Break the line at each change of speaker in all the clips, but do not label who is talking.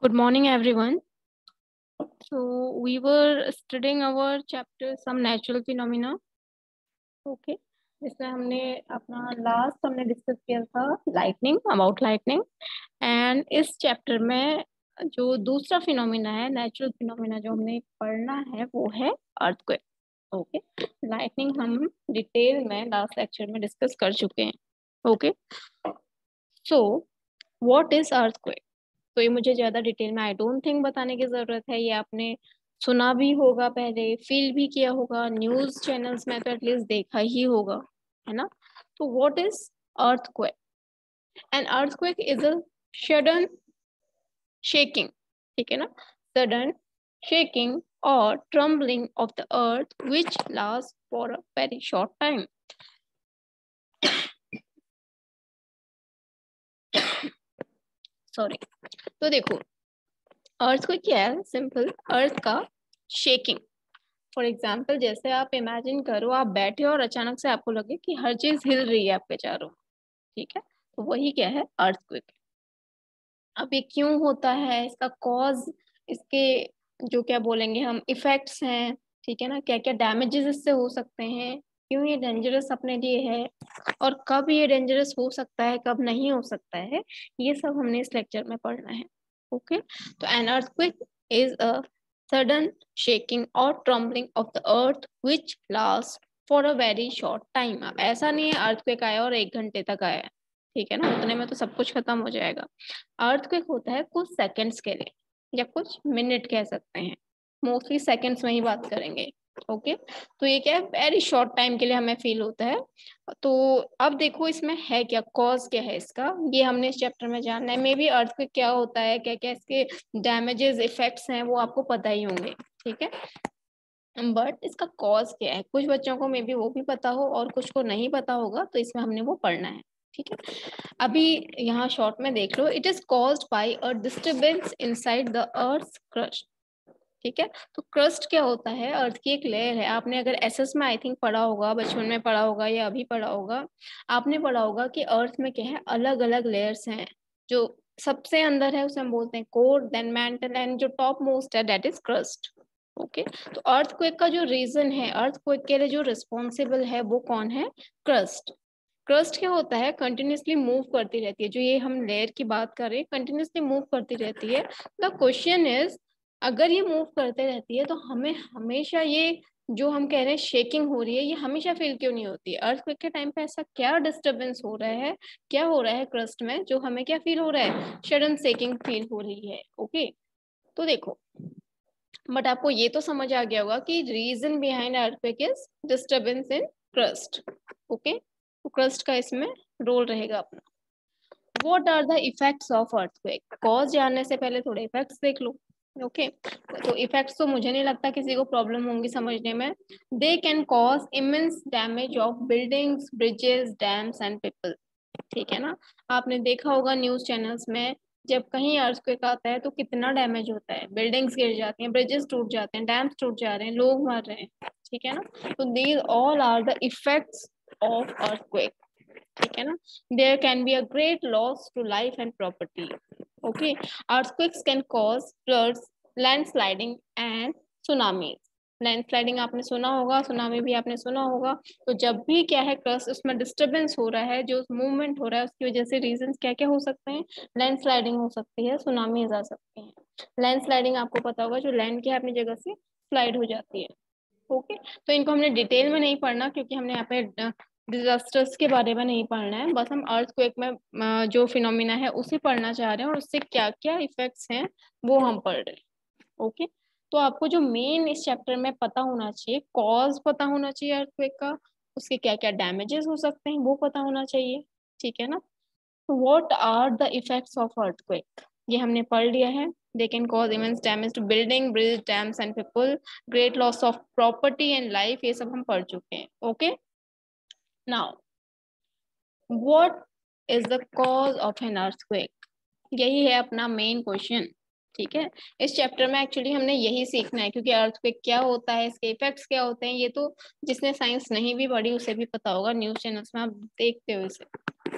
Good morning, everyone. So we were studying our chapter some natural phenomena. Okay. जिसमें हमने अपना last हमने discuss किया था लाइटनिंग, अबाउट लाइटनिंग। एंड इस चैप्टर में जो दूसरा फिनोमिना है, नेचुरल फिनोमिना जो हमने पढ़ना है वो है अर्थक्वेक। ओके। लाइटनिंग हम डिटेल में लास्ट लेक्चर में डिस्कस कर चुके हैं। Okay. So what is earthquake? तो ये मुझे ज्यादा डिटेल में आई डोंट थिंक बताने की जरूरत है। ये आपने सुना भी होगा, पहले फील भी किया होगा, न्यूज चैनल्स में तो एटलीस्ट देखा ही होगा, है ना। तो what is earthquake? N earthquake is a sudden shaking, ठीक है ना, सडन शेकिंग और trembling of the earth which last for a very short time. Sorry. तो देखो, अर्थ को क्या है, सिंपल, अर्थ का शेकिंग। फॉर एग्जाम्पल, जैसे आप इमेजिन करो, आप बैठे हो और अचानक से आपको लगे कि हर चीज हिल रही है आपके चारों, ठीक है, तो वही क्या है, अर्थक्वेक। अब ये क्यों होता है, इसका कॉज, इसके जो क्या बोलेंगे हम इफेक्ट्स हैं, ठीक है ना, क्या क्या डैमेजेस इससे हो सकते हैं, क्यों ये डेंजरस अपने लिए है, और कब ये डेंजरस हो सकता है, कब नहीं हो सकता है, ये सब हमने इस लेक्चर में पढ़ना है। ओके। तो an earthquake is a sudden shaking और trembling of the earth which last for a very short time. अब ऐसा नहीं है अर्थक्वेक आया और 1 घंटे तक आया, ठीक है ना, उतने में तो सब कुछ खत्म हो जाएगा। अर्थक्वेक होता है कुछ सेकंड्स के लिए या कुछ मिनट कह सकते हैं, मोस्टली सेकंड्स में ही बात करेंगे। ओके। तो ये क्या है, वेरी शॉर्ट टाइम के लिए हमें फील होता है। तो अब देखो इसमें है क्या, कॉज क्या है इसका, ये हमने इस चैप्टर में जानना है। मे बी अर्थक्वेक क्या होता है, क्या क्या इसके डैमेजेस इफेक्ट्स हैं, वो आपको पता ही होंगे, ठीक है। बट इसका कॉज क्या है, कुछ बच्चों को मे बी वो भी पता हो और कुछ को नहीं पता होगा, तो इसमें हमने वो पढ़ना है, ठीक है। अभी यहाँ शॉर्ट में देख लो, it is caused by a disturbance inside the earth crust, ठीक है। तो क्रस्ट क्या होता है, अर्थ की एक लेयर है। आपने अगर एसएस में आई थिंक पढ़ा होगा, बचपन में पढ़ा होगा या अभी पढ़ा होगा, आपने पढ़ा होगा कि अर्थ में क्या है, अलग अलग लेयर्स हैं। जो सबसे अंदर है उसे हम बोलते हैं कोर, देन मैंटल, एंड जो टॉप मोस्ट है दैट इज क्रस्ट। ओके। तो अर्थक्वेक का जो रीजन है, अर्थक्वेक के लिए जो रिस्पॉन्सिबल है वो कौन है, क्रस्ट। क्रस्ट क्या होता है, कंटिन्यूसली मूव करती रहती है। जो ये हम लेयर की बात कर रहे हैं, कंटिन्यूसली मूव करती रहती है। द क्वेश्चन इज, अगर ये मूव करते रहती है तो हमें हमेशा ये जो हम कह रहे हैं शेकिंग हो रही है, ये हमेशा फील क्यों नहीं होती है? अर्थक्वेक के टाइम पे ऐसा क्या डिस्टरबेंस हो रहा है, क्या हो रहा है क्रस्ट में, जो हमें क्या फील हो रहा है, सडन शेकिंग फील हो रही है। ओके। तो देखो, बट आपको ये तो समझ आ गया होगा कि reason behind earthquake is disturbance in crust. Okay. तो क्रस्ट का इसमें रोल रहेगा अपना। What are the effects of earthquake? Cause जानने से पहले थोड़े इफेक्ट्स देख लो। ओके। तो इफेक्ट्स तो मुझे नहीं लगता किसी को प्रॉब्लम होंगी समझने में। दे can cause immense damage of buildings, bridges, dams and people, ठीक है ना। आपने देखा होगा न्यूज चैनल्स में, जब कहीं अर्थक्वेक आता है तो कितना डैमेज होता है, बिल्डिंग्स गिर जाती हैं, ब्रिजेस टूट जाते हैं, डैम्स टूट जा रहे हैं, लोग मर रहे हैं, ठीक है ना। तो these all are the effects of earthquake, ठीक है ना। There can be a great loss to life and property. Okay. Earthquakes can cause floods, landsliding and tsunamis. Landsliding आपने सुना होगा, सुनामी भी आपने सुना होगा। तो जब भी क्या है, क्रस्ट उसमें डिस्टरबेंस हो रहा है, जो मूवमेंट हो रहा है, उसकी वजह से रीजंस क्या क्या हो सकते हैं, लैंडस्लाइडिंग हो सकती है, सुनामीज आ सकती हैं। लैंडस्लाइडिंग आपको पता होगा, जो लैंड की अपनी जगह से स्लाइड हो जाती है। ओके। तो इनको हमने डिटेल में नहीं पढ़ना, क्योंकि हमने यहाँ पे डिजास्टर्स के बारे में नहीं पढ़ना है, बस हम अर्थक्वेक में जो फिनोमिना है उसे पढ़ना चाह रहे हैं, और उससे क्या क्या इफेक्ट्स हैं वो हम पढ़ रहे हैं। ओके। तो आपको जो मेन इस चैप्टर में पता होना चाहिए, कॉज पता होना चाहिए अर्थक्वेक का, उसके क्या क्या डैमेजेस हो सकते हैं वो पता होना चाहिए, ठीक है ना। What are the effects of earthquake, ये हमने पढ़ लिया है। They can cause immense damage to building, bridge, dams and people, great loss of property and life, ये सब हम पढ़ चुके हैं। Okay. Now what is the cause of an earthquake, यही है अपना मेन क्वेश्चन, ठीक है। इस चैप्टर में एक्चुअली हमने यही सीखना है, क्योंकि अर्थक्वेक क्या होता है, इसके इफेक्ट्स क्या होते हैं, ये तो जिसने साइंस नहीं भी पढ़ी उसे भी पता होगा, न्यूज चैनल्स में आप देखते हो इसे।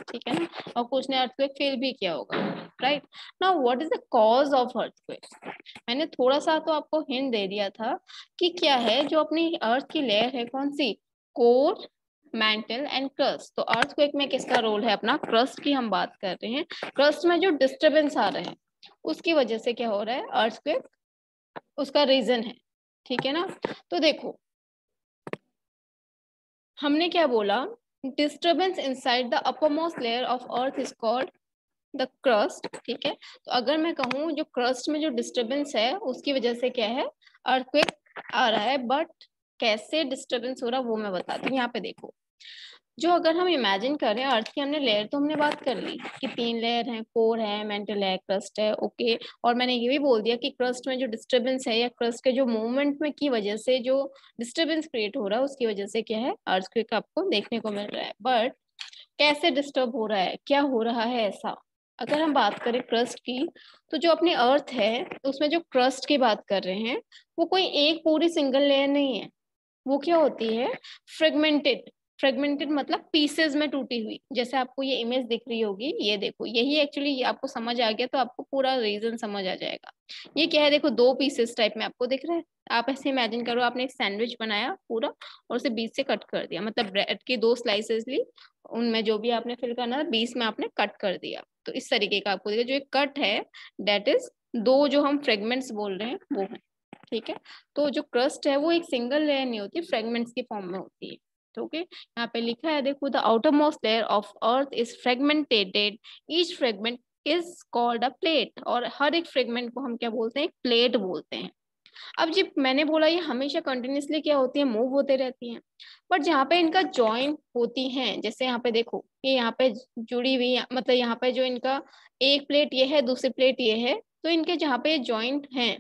ठीक है ना, और कुछ ने अर्थक्वेक फील भी किया होगा, right. Now what is the cause of earthquake? मैंने थोड़ा सा तो आपको हिंट दे दिया था कि क्या है, जो अपनी अर्थ की लेयर है कौन सी, कोर, मैंटल एंड क्रस्ट। तो अर्थक्वेक में किसका रोल है, अपना क्रस्ट की हम बात कर रहे हैं। क्रस्ट में जो डिस्टर्बेंस आ रहे हैं उसकी वजह से क्या हो रहा है, अर्थक्वेक उसका रीजन है, ठीक है ना। तो देखो हमने क्या बोला, disturbance inside the uppermost layer of earth is called the crust, ठीक है। तो अगर मैं कहूँ जो क्रस्ट में जो डिस्टर्बेंस है उसकी वजह से क्या है, अर्थक्वेक आ रहा है। बट कैसे डिस्टर्बेंस हो रहा है वो मैं बताती हूँ। यहाँ पे देखो, जो अगर हम इमेजिन करें अर्थ की, हमने लेयर तो हमने बात कर ली कि 3 लेयर हैं, कोर है, मेंटल है, क्रस्ट है, ओके। और मैंने ये भी बोल दिया कि क्रस्ट में जो डिस्टर्बेंस है या क्रस्ट के जो मूवमेंट में की वजह से जो डिस्टर्बेंस क्रिएट हो रहा है उसकी वजह से क्या है, अर्थक्वेक आपको देखने को मिल रहा है। बट कैसे डिस्टर्ब हो रहा है, क्या हो रहा है ऐसा, अगर हम बात करें क्रस्ट की, तो जो अपनी अर्थ है उसमें जो क्रस्ट की बात कर रहे हैं वो कोई एक पूरी सिंगल लेयर नहीं है, वो क्या होती है, फ्रेगमेंटेड। फ्रेगमेंटेड मतलब पीसेस में टूटी हुई। जैसे आपको ये इमेज दिख रही होगी, ये देखो, यही एक्चुअली आपको समझ आ गया तो आपको पूरा रीजन समझ आ जाएगा। ये क्या है, देखो 2 पीसेस टाइप में आपको दिख रहा है। आप ऐसे इमेजिन करो, आपने एक सैंडविच बनाया पूरा और उसे बीच से कट कर दिया, मतलब ब्रेड की 2 स्लाइसेस ली, उनमें जो भी आपने फिल करना था बीच में आपने कट कर दिया। तो इस तरीके का आपको दिखेगा, जो एक कट है दैट इज 2 जो हम फ्रेगमेंट्स बोल रहे हैं वो है, ठीक है। तो जो क्रस्ट है वो एक सिंगल लेयर नहीं होती, फ्रेगमेंट्स की फॉर्म में होती है। तो ओके, यहाँ पे लिखा है देखो, the outer most layer of earth is fragmented, each fragment is called a plate. और हर एक फ्रेगमेंट को हम क्या बोलते हैं, एक प्लेट बोलते हैं। अब जब मैंने बोला ये हमेशा कंटिन्यूसली क्या होती है, मूव होते रहती हैं, बट जहाँ पे इनका जॉइन होती हैं, जैसे यहाँ पे देखो ये यहाँ पे जुड़ी हुई, मतलब यहाँ पे जो इनका एक प्लेट ये है, दूसरी प्लेट ये है, तो इनके जहाँ पे जॉइंट हैं,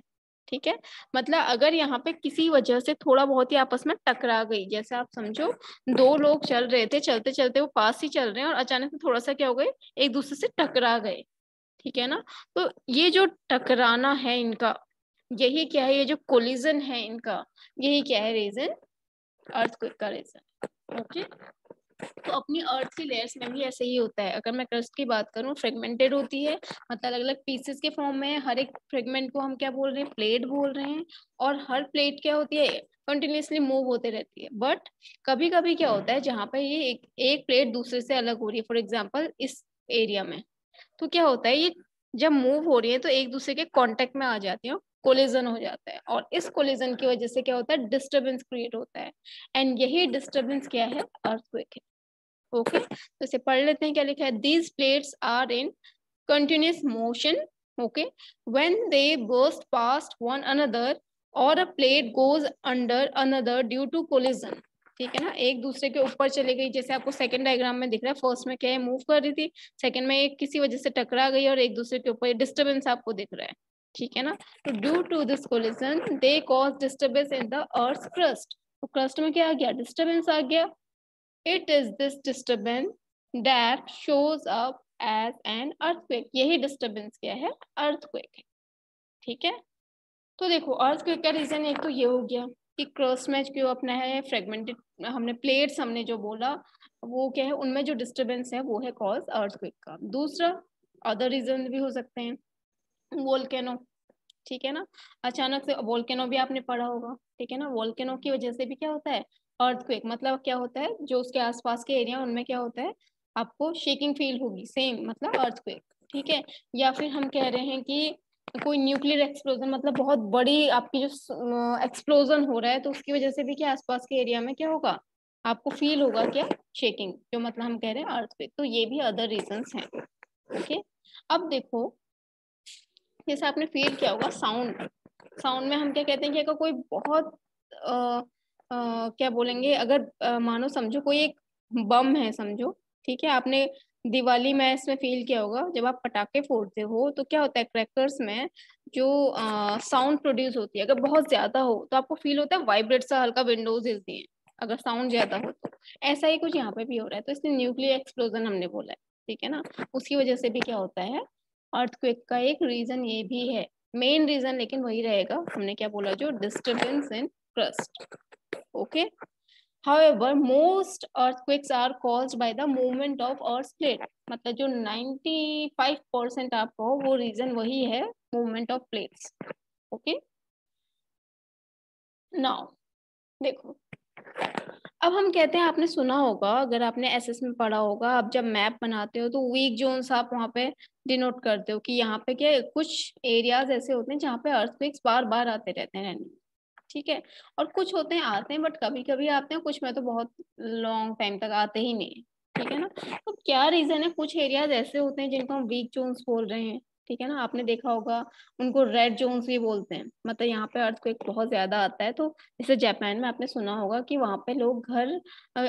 ठीक है। मतलब अगर यहाँ पे किसी वजह से थोड़ा बहुत ही आपस में टकरा गई, जैसे आप समझो 2 लोग चल रहे थे, चलते चलते वो पास ही चल रहे हैं और अचानक से थोड़ा सा क्या हो गए, एक दूसरे से टकरा गए, ठीक है ना। तो ये जो टकराना है इनका, यही क्या है, ये जो कोलिजन है इनका, यही क्या है रीजन, अर्थक्वेक का रीजन, ओके। तो अपनी अर्थ की लेयर्स में भी ऐसे ही होता है। अगर मैं क्रस्ट की बात करूं, फ्रेगमेंटेड होती है, मतलब अलग अलग पीसेस के फॉर्म में, हर एक फ्रेगमेंट को हम क्या बोल रहे हैं, प्लेट बोल रहे हैं। और हर प्लेट क्या होती है, कंटिन्यूसली मूव होते रहती है। बट कभी कभी क्या होता है, जहाँ पे ये एक प्लेट दूसरे से अलग हो रही है, फॉर एग्जाम्पल इस एरिया में, तो क्या होता है, ये जब मूव हो रही है तो एक दूसरे के कांटेक्ट में आ जाती है, कोलिजन हो जाता है, और इस कोलिजन की वजह से क्या होता है, डिस्टरबेंस क्रिएट होता है। एंड यही डिस्टरबेंस क्या है, अर्थक्वेक है, ओके। तो इसे पढ़ लेते हैं, क्या लिखा है, these plates are in continuous motion, okay, when they burst past one another or a plate goes under another due to collision, ठीक है ना, एक दूसरे के ऊपर चले गई। जैसे आपको सेकंड डायग्राम में दिख रहा है, फर्स्ट में क्या है, मूव कर रही थी, सेकंड में एक किसी वजह से टकरा गई और एक दूसरे के ऊपर डिस्टर्बेंस आपको दिख रहा है, ठीक है ना। तो due to this collision they cause disturbance in the earth crust. तो क्रस्ट में क्या आ गया, डिस्टर्बेंस आ गया। It is this disturbance that shows up as an earthquake. यही डिस्टर्बेंस क्या है, अर्थक्वेक है, ठीक है। तो देखो अर्थक्वेक का रीजन एक तो ये हो गया कि क्रस्ट में क्यों अपना है, फ्रेगमेंटेड, हमने प्लेट्स हमने जो बोला वो क्या है, उनमें जो डिस्टर्बेंस है वो है कॉज अर्थक्वेक का। दूसरा अदर रीजन भी हो सकते हैं, वोल्केनो, ठीक है ना, अचानक से वोल्केनो भी आपने पढ़ा होगा, ठीक है ना। वोल्केनो की वजह से भी क्या होता है, अर्थक्वेक। मतलब क्या होता है, जो उसके आसपास के एरिया उनमें क्या होता है, आपको शेकिंग फील होगी, सेम मतलब अर्थक्वेक, ठीक है। या फिर हम कह रहे हैं कि कोई न्यूक्लियर एक्सप्लोजन, मतलब बहुत बड़ी आपकी जो एक्सप्लोजन हो रहा है, तो उसकी वजह से भी क्या आसपास के एरिया में क्या होगा, आपको फील होगा क्या, शेकिंग, जो मतलब हम कह रहे हैं अर्थक्वेक। तो ये भी अदर रीजंस हैं, ओके। अब देखो, जैसे आपने फील किया होगा साउंड, साउंड में हम क्या कहते हैं कि अगर कोई बहुत क्या बोलेंगे, अगर मानो समझो कोई एक बम है समझो, ठीक है। आपने दिवाली में इसमें फील किया होगा, जब आप पटाखे फोड़ते हो तो क्या होता है, क्रैकर्स में जो साउंड प्रोड्यूस होती है, अगर बहुत ज्यादा हो तो आपको फील होता है वाइब्रेट सा, हल्का विंडोज हिलती हैं अगर साउंड ज्यादा हो तो। ऐसा ही कुछ यहाँ पे भी हो रहा है, तो इसलिए न्यूक्लियर एक्सप्लोजन हमने बोला है, ठीक है ना। उसकी वजह से भी क्या होता है, अर्थक्वेक का एक रीजन ये भी है, मेन रीजन लेकिन वही रहेगा, हमने क्या बोला, जो disturbance in crust, okay. However, most earthquakes are caused by the movement of earth's plate. मतलब जो 95% आपको वो रीजन वही है, movement of plates. Okay, now देखो, अब हम कहते हैं, आपने सुना होगा, अगर आपने एसएस में पढ़ा होगा, आप जब मैप बनाते हो तो वीक जोन्स आप वहाँ पे डिनोट करते हो कि यहाँ पे क्या है, कुछ एरियाज ऐसे होते हैं जहाँ पे अर्थक्वेक्स बार बार आते रहते हैं रहने. ठीक है, और कुछ होते हैं आते हैं बट कभी कभी आते हैं, कुछ में तो बहुत लॉन्ग टाइम तक आते ही नहीं. ठीक है ना, तो क्या रीजन है, कुछ एरियाज ऐसे होते हैं जिनको हम वीक जोन्स बोल रहे हैं. ठीक है ना, आपने देखा होगा उनको रेड जोन्स भी बोलते हैं. मतलब यहाँ पे अर्थक्वेक बहुत ज्यादा आता है, तो जैसे जापान में आपने सुना होगा कि वहाँ पे लोग घर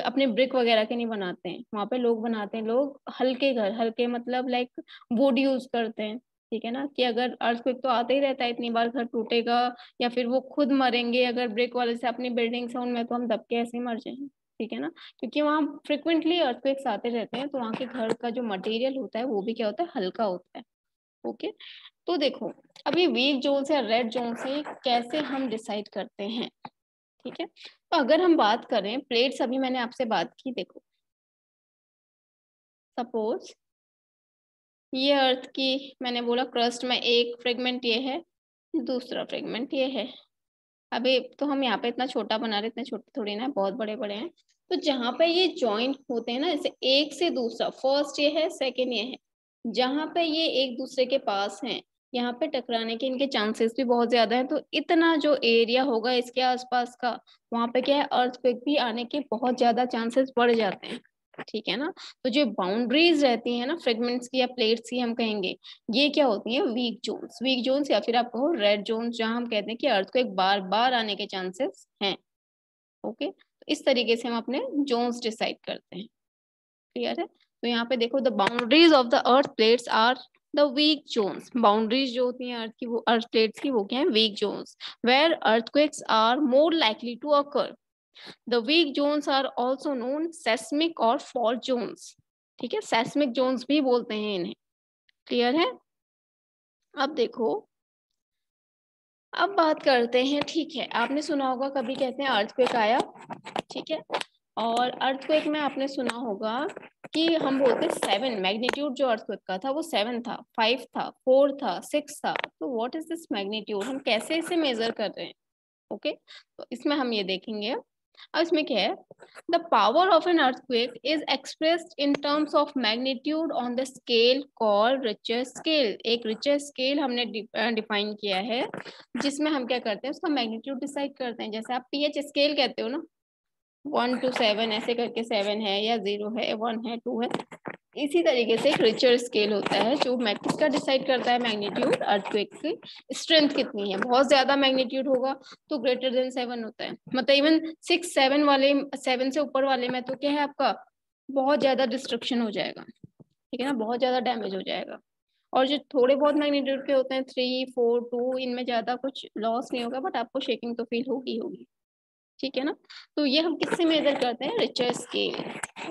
अपने ब्रिक वगैरह के नहीं बनाते हैं, वहाँ पे लोग बनाते हैं, लोग हल्के घर, हल्के मतलब लाइक वुड यूज करते हैं. ठीक है ना, कि अगर अर्थक्वेक तो आता ही रहता है, इतनी बार घर टूटेगा या फिर वो खुद मरेंगे अगर ब्रिक वाले से अपनी बिल्डिंग्स है उनमें, तो हम दब के ऐसे ही मर जाएंगे. ठीक है ना, क्योंकि वहाँ फ्रिक्वेंटली अर्थक्वेक्स आते रहते हैं, तो वहाँ के घर का जो मटेरियल होता है वो भी क्या होता है, हल्का होता है. ओके, तो देखो, अभी वीक जोन से रेड जोन से कैसे हम डिसाइड करते हैं. ठीक है, तो अगर हम बात करें प्लेट्स, अभी मैंने आपसे बात की, देखो सपोज ये अर्थ की मैंने बोला क्रस्ट में एक फ्रेगमेंट ये है, दूसरा फ्रेगमेंट ये है. अभी तो हम यहाँ पे इतना छोटा बना रहे, इतने छोटे थोड़ी ना, बहुत बड़े बड़े हैं. तो जहाँ पे ये जॉइंट होते हैं ना, जैसे एक से दूसरा, फर्स्ट ये है, सेकंड ये है, जहाँ पे ये एक दूसरे के पास हैं, यहाँ पे टकराने के इनके चांसेस भी बहुत ज्यादा है. तो इतना जो एरिया होगा इसके आसपास का, वहाँ पे क्या है, अर्थक्वेक भी आने के बहुत ज्यादा चांसेस बढ़ जाते हैं. ठीक है ना, तो जो बाउंड्रीज रहती है ना फ्रेगमेंट्स की या प्लेट्स की, हम कहेंगे ये क्या होती है, वीक जोन्स. वीक जोन्स या फिर आप कहो रेड जोन्स, जहां हम कहते हैं कि अर्थक्वेक बार बार आने के चांसेस हैं. ओके, तो इस तरीके से हम अपने जोन्स डिसाइड करते हैं. क्लियर है, तो यहाँ पे देखो, the boundaries of the earth plates are the weak zones. Boundaries जो होती हैं अर्थ की, वो अर्थ प्लेट्स की, वो क्या है, weak zones, where earthquakes are more likely to occur. The weak zones are also known seismic और फॉल्ट जोन्स. ठीक है, सेस्मिक जोन्स भी बोलते हैं इन्हें. क्लियर है, अब देखो, अब बात करते हैं. ठीक है, आपने सुना होगा कभी कहते हैं अर्थक्वेक आया. ठीक है, और अर्थक्वेक में आपने सुना होगा कि हम बोलते 7 मैग्नीट्यूड, जो अर्थक्वेक का था वो 7 था, 5 था, 4 था, 6 था. तो व्हाट इज दिस मैग्नीट्यूड, हम कैसे इसे मेजर कर रहे हैं. ओके, तो इसमें हम ये देखेंगे. अब इसमें क्या है, the power of an earthquake is expressed in terms of magnitude on the scale called Richter scale. एक रिचर स्केल हमने डिफाइन किया है, जिसमें हम क्या करते हैं, उसका मैग्नीट्यूड डिसाइड करते हैं. जैसे आप पीएच स्केल कहते हो ना, 1 to 7 ऐसे करके, 7 है या 0 है, 1 है, 2 है. इसी तरीके से एक रिचर स्केल होता है जो मैग्नीट्यूड का डिसाइड करता है मैग्नीट्यूड, अर्थक्वेक की स्ट्रेंथ कितनी है. बहुत ज्यादा मैग्नीट्यूड होगा तो ग्रेटर देन 7 होता है. मतलब इवन 6 7 वाले, 7 से ऊपर वाले में तो क्या है, आपका बहुत ज्यादा डिस्ट्रक्शन हो जाएगा. ठीक है ना, बहुत ज्यादा डैमेज हो जाएगा. और जो थोड़े बहुत मैग्नीट्यूड के होते हैं, 3 4 2, इनमें ज्यादा कुछ लॉस नहीं होगा, बट आपको शेकिंग तो फील होगी होगी. ठीक है ना, तो ये हम किससे मेजर करते हैं, रिचर स्केल.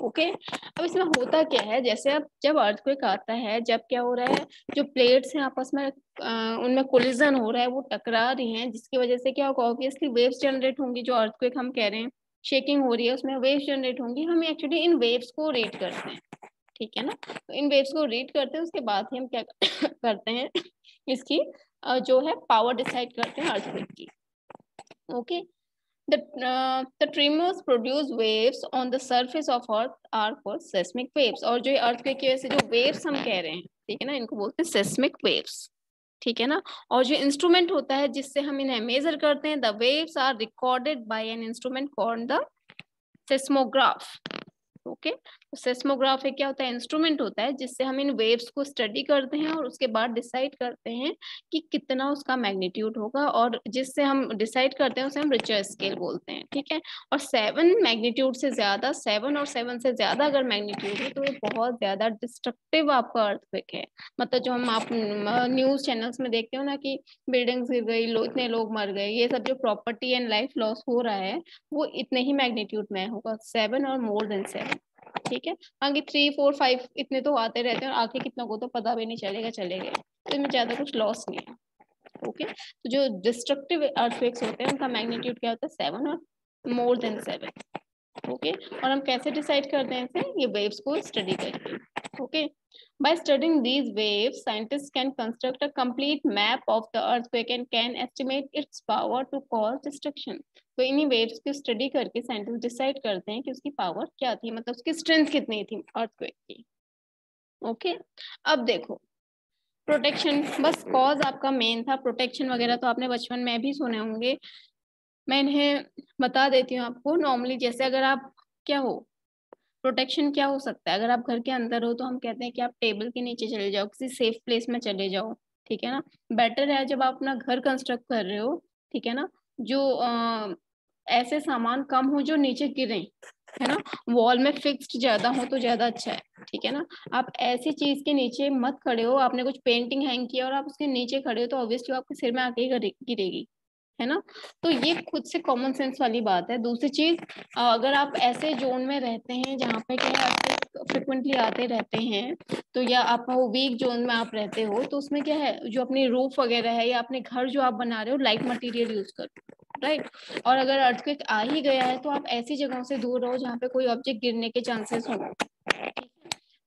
ओके, अब इसमें होता क्या है, जैसे अब जब अर्थक्वेक आता है, जब क्या हो रहा है, जो प्लेट्स हैं आपस में उनमें कोलिजन हो रहा है, वो टकरा रही हैं, जिसकी वजह से क्या होगा, ऑब्वियसली वेव्स जनरेट होंगी. जो अर्थक्वेक हम कह रहे हैं, शेकिंग हो रही है, उसमें वेव्स जनरेट होंगी. हम एक्चुअली इन वेव्स को रेट करते हैं. ठीक है ना, तो इन वेव्स को रीड करते हैं, उसके बाद ही हम क्या करते हैं, इसकी जो है पावर डिसाइड करते हैं अर्थक्वेक की. Okay, the tremors produce waves on the surface of earth are called seismic waves. और जो earthquake की वजह से जो waves हम कह रहे हैं, ठीक है ना, इनको बोलते हैं seismic waves. ठीक है ना, और जो इंस्ट्रूमेंट होता है जिससे हम इन्हें मेजर करते हैं, the waves are recorded by an instrument called the seismograph. Okay, तो सेस्मोग्राफ क्या होता है, इंस्ट्रूमेंट होता है जिससे हम इन वेव्स को स्टडी करते हैं और उसके बाद डिसाइड करते हैं कि कितना उसका मैग्नीट्यूड होगा, और जिससे हम डिसाइड करते हैं उसे हम रिचर स्केल बोलते हैं. ठीक है, और 7 मैग्नीट्यूड से ज्यादा, 7 और 7 से ज्यादा अगर मैग्नीट्यूड है तो ये बहुत ज्यादा डिस्ट्रक्टिव आपका अर्थक्वेक है. मतलब जो हम आप न्यूज चैनल्स में देखते हो ना कि बिल्डिंग्स गिर गई, इतने लोग मर गए, ये सब जो प्रॉपर्टी एंड लाइफ लॉस हो रहा है, वो इतने ही मैग्नीट्यूड में होगा, 7 और मोर देन 7. ठीक है, आगे 3 4 5 इतने तो आते रहते हैं, और आगे कितना को तो पता भी नहीं चलेगा, चले गए, तो इनमें ज्यादा कुछ लॉस नहीं है. ओके, तो जो डिस्ट्रक्टिव अर्थक्वेक्स होते हैं उनका मैग्नीट्यूड क्या होता है, 7 और मोर देन 7. ओके और हम कैसे डिसाइड करते हैं इसे, ये वेव्स को स्टडी करके। Okay by studying these waves scientists can construct a complete map of the earthquake and can estimate its power to cause destruction। तो इन्हीं वेव्स की स्टडी करके साइंटिस्ट डिसाइड करते हैं कि उसकी पावर क्या थी, मतलब उसकी स्ट्रेंथ कितनी थी अर्थक्वेक की। ओके अब देखो प्रोटेक्शन, बस कॉज आपका मेन था, प्रोटेक्शन वगैरह तो आपने बचपन में भी सुने होंगे, मैं इन्हें बता देती हूँ आपको। नॉर्मली जैसे अगर आप क्या हो, प्रोटेक्शन क्या हो सकता है, अगर आप घर के अंदर हो तो हम कहते हैं कि आप टेबल के नीचे चले जाओ, किसी सेफ प्लेस में चले जाओ, ठीक है ना। बेटर है जब आप अपना घर कंस्ट्रक्ट कर रहे हो, ठीक है ना, जो ऐसे सामान कम हो जो नीचे गिरे, है ना, वॉल में फिक्स्ड ज्यादा हो तो ज्यादा अच्छा है, ठीक है ना। आप ऐसी चीज के नीचे मत खड़े हो, आपने कुछ पेंटिंग हैंग किया और आप उसके नीचे खड़े हो तो ऑब्वियसली आपके सिर में आके ही गिरेगी, है ना। तो ये खुद से कॉमन सेंस वाली बात है। दूसरी चीज, अगर आप ऐसे जोन में रहते हैं जहाँ पे क्या फ्रिक्वेंटली आते रहते हैं, तो या आप वो वीक जोन में आप रहते हो, तो उसमें क्या है, जो अपनी रूफ वगैरह है या अपने घर जो आप बना रहे हो लाइट मटेरियल यूज करो, राइट। और अगर अर्थक्वेक आ ही गया है तो आप ऐसी जगहों से दूर रहो जहाँ पे कोई ऑब्जेक्ट गिरने के चांसेस हो।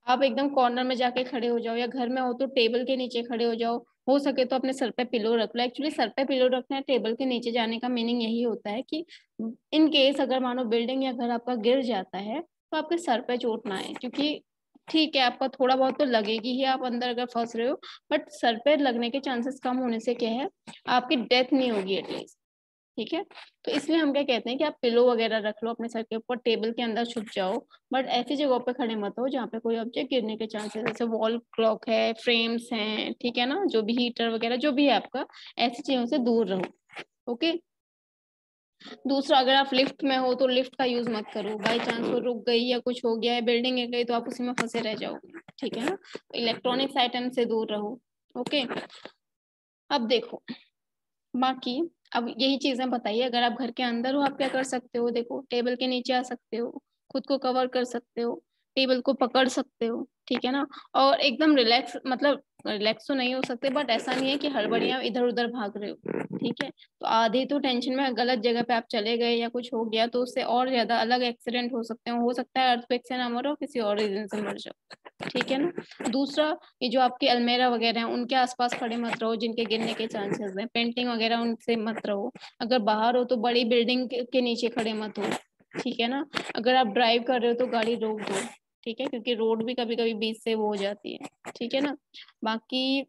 आप एकदम कॉर्नर में जाके खड़े हो जाओ, या घर में हो तो टेबल के नीचे खड़े हो जाओ, हो सके तो अपने सर पे पिलो रख लो। एक्चुअली सर पे पिलो रखना है, टेबल के नीचे जाने का मीनिंग यही होता है कि इन केस अगर मानो बिल्डिंग या घर आपका गिर जाता है तो आपके सर पे चोट ना आए, क्योंकि ठीक है आपका थोड़ा बहुत तो लगेगी ही, आप अंदर अगर फंस रहे हो, बट सर पे लगने के चांसेस कम होने से क्या है, आपकी डेथ नहीं होगी एटलीस्ट, ठीक है। तो इसलिए हम क्या कहते हैं कि आप पिलो वगैरह रख लो अपने सर के ऊपर, टेबल के अंदर छुप जाओ, बट ऐसी जगहों पे खड़े मत हो जहाँ पे कोई ऑब्जेक्ट गिरने के चांसेस, जैसे वॉल क्लॉक है, फ्रेम्स हैं, ठीक है ना, जो भी हीटर वगैरह जो भी है आपका, ऐसी चीजों से दूर रहो। ओके दूसरा, अगर आप लिफ्ट में हो तो लिफ्ट का यूज मत करो, बाई चांस वो रुक गई या कुछ हो गया है, बिल्डिंग गिर गई तो आप उसी में फंसे रह जाओगे, ठीक है ना। इलेक्ट्रॉनिक्स आइटम से दूर रहो। ओके अब देखो बाकी, अब यही चीजें बताइए, अगर आप घर के अंदर हो आप क्या कर सकते हो, देखो टेबल के नीचे आ सकते हो, खुद को कवर कर सकते हो, टेबल को पकड़ सकते हो, ठीक है ना। और एकदम रिलैक्स, मतलब रिलैक्स तो नहीं हो सकते, बट ऐसा नहीं है कि हड़बड़ियां इधर उधर भाग रहे हो, ठीक है। तो आधी तो टेंशन में गलत जगह पे आप चले गए या कुछ हो गया तो उससे और ज्यादा अलग एक्सीडेंट हो सकते हैं, हो सकता है अर्थक्वेक से ना मरो, किसी और रीजन से मर जाओ, ठीक है ना। दूसरा, ये जो आपके अलमेरा वगैरह हैं उनके आसपास खड़े मत रहो जिनके गिरने के चांसेस हैं, पेंटिंग वगैरह उनसे मत रहो। अगर बाहर हो तो बड़ी बिल्डिंग के नीचे खड़े मत हो, ठीक है ना। अगर आप ड्राइव कर रहे हो तो गाड़ी रोक दो, ठीक है, क्योंकि रोड भी कभी कभी बीच से वो हो जाती है, ठीक है ना। बाकी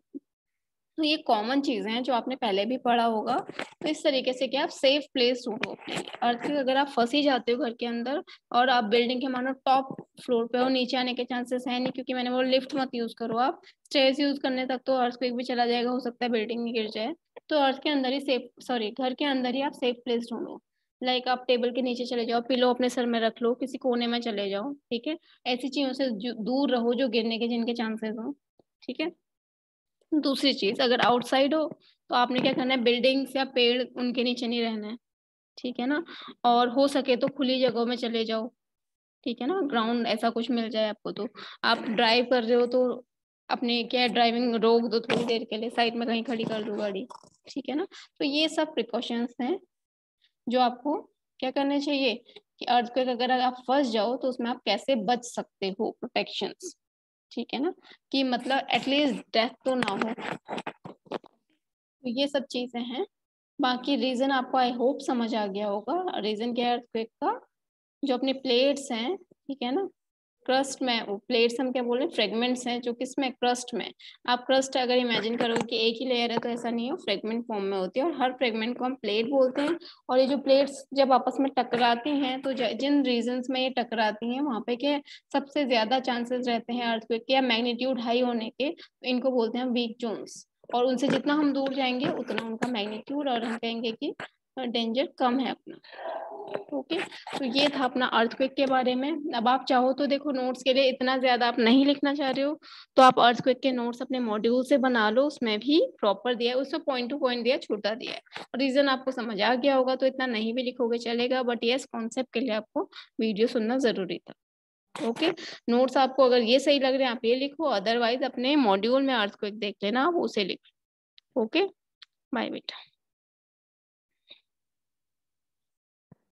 तो ये कॉमन चीजें हैं जो आपने पहले भी पढ़ा होगा। तो इस तरीके से क्या आप सेफ प्लेस ढूंढो अपने लिए। अर्थ में अगर आप फंसी जाते हो घर के अंदर और आप बिल्डिंग के मानो टॉप फ्लोर पे हो, नीचे आने के चांसेस है नहीं, क्योंकि मैंने वो लिफ्ट मत यूज करो, आप स्टेयर्स यूज करने तक तो अर्थक्वेक भी चला जाएगा, हो सकता है बिल्डिंग में गिर जाए। तो अर्थ के अंदर ही सेफ, सॉरी घर के अंदर ही आप सेफ प्लेस ढूंढो। लाइक आप टेबल के नीचे चले जाओ, पिलो अपने सर में रख लो, किसी कोने में चले जाओ, ठीक है। ऐसी चीजों से दूर रहो जो गिरने के जिनके चांसेस हो, ठीक है। दूसरी चीज, अगर आउटसाइड हो तो आपने क्या करना है, बिल्डिंग्स या पेड़ उनके नीचे नहीं रहना है, ठीक है ना। और हो सके तो खुली जगहों में चले जाओ, ठीक है ना, ग्राउंड ऐसा कुछ मिल जाए आपको तो। आप ड्राइव कर रहे हो तो अपने क्या ड्राइविंग रोक दो थोड़ी देर के लिए, साइड में कहीं खड़ी कर दो गाड़ी, ठीक है ना। तो ये सब प्रिकॉशंस हैं जो आपको क्या करने चाहिए कि अर्थक्वेक अगर आप फंस जाओ तो उसमें आप कैसे बच सकते हो, प्रोटेक्शंस, ठीक है ना, कि मतलब एटलीस्ट डेथ तो ना हो। तो ये सब चीजें हैं। बाकी रीजन आपको आई होप समझ आ गया होगा, रीजन क्या है अर्थक्वेक का, जो अपने प्लेट्स हैं, ठीक है ना, क्रस्ट में, वो प्लेट्स हम क्या बोल रहे हैं, फ्रेगमेंट्स हैं जो किसमें, क्रस्ट में। आप क्रस्ट अगर इमेजिन करोगे कि एक ही लेयर है तो ऐसा नहीं हो, फ्रेगमेंट फॉर्म में होती है, और हर फ्रेगमेंट को हम प्लेट बोलते हैं। और ये जो प्लेट्स जब आपस में टकराती हैं तो जिन रीजन्स में ये टकराती हैं वहां पे क्या सबसे ज्यादा चांसेस रहते हैं अर्थक्वेक के या मैग्नीट्यूड हाई होने के, तो इनको बोलते हैं वीक जोन्स। और उनसे जितना हम दूर जाएंगे उतना उनका मैग्नीट्यूड, और हम कहेंगे कि डेंजर कम है अपना। ओके तो ये था अपना अर्थक्वेक के बारे में। अब आप चाहो तो देखो, नोट्स के लिए इतना ज्यादा आप नहीं लिखना चाह रहे हो तो आप अर्थक्वेक के नोट्स अपने मॉड्यूल से बना लो, उसमें भी प्रॉपर दिया है, उसमें पॉइंट टू पॉइंट दिया, छोटा दिया है। रीजन आपको समझ आ गया होगा तो इतना नहीं भी लिखोगे चलेगा, बट यस कॉन्सेप्ट के लिए आपको वीडियो सुनना जरूरी था। ओके नोट्स आपको अगर ये सही लग रहे हैं आप ये लिखो, अदरवाइज अपने मॉड्यूल में अर्थक्वेक देख लेना, आप उसे लिखो। ओके बाय बेटा।